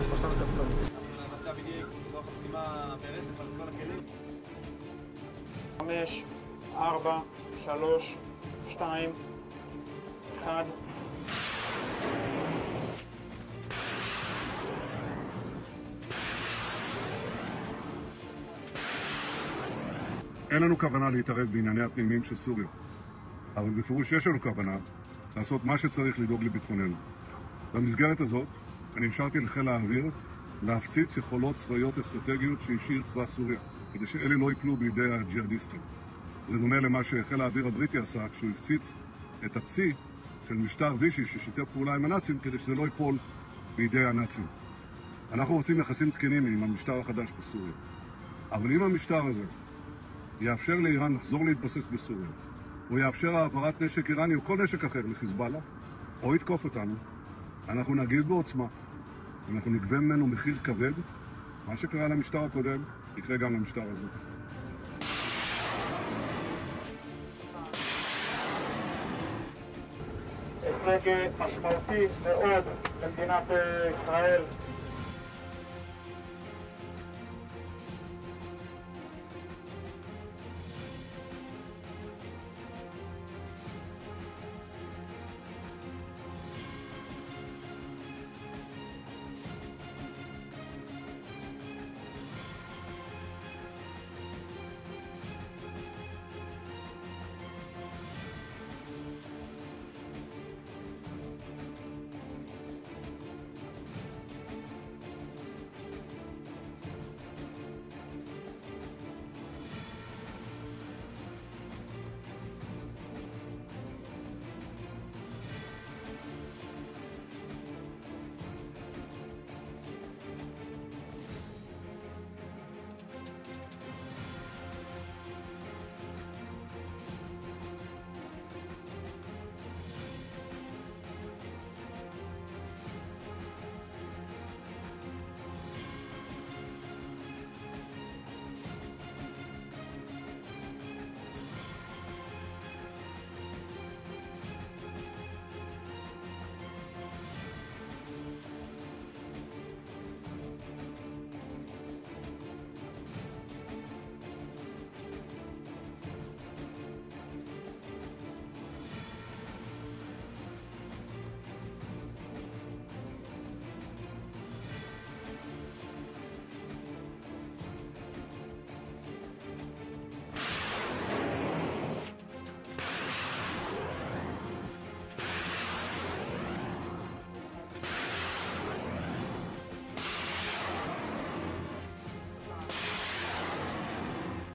בשלב הצפות בנושא. אנחנו נעשה בדיוק לוח המשימה ברצף על כל הכלים. 5, 4, 3, 2, 1. אין לנו כוונה להתערב בענייני הפנימיים של סוריה, אבל בפירוש יש לנו כוונה לעשות מה שצריך לדאוג לביטחוננו. במסגרת הזאת, אני השארתי לחיל האוויר להפציץ יכולות צבאיות אסטרטגיות שהשאיר צבא סוריה, כדי שאלה לא ייפלו בידי הג'יהאדיסטים. זה דומה למה שחיל האוויר הבריטי עשה כשהוא הפציץ את הצי של משטר וישי ששיתף פעולה עם הנאצים, כדי שזה לא ייפול בידי הנאצים. אנחנו רוצים יחסים תקינים עם המשטר החדש בסוריה. אבל אם המשטר הזה יאפשר לאיראן לחזור להתבסס בסוריה, או יאפשר העברת נשק איראני או כל נשק אחר לחיזבאללה, או יתקוף אותנו, אנחנו נגיב בעוצמה. אנחנו נגבה ממנו מחיר כבד. מה שקרה למשטר הקודם, יקרה גם למשטר הזה. הישג משמעותי מאוד למדינת ישראל.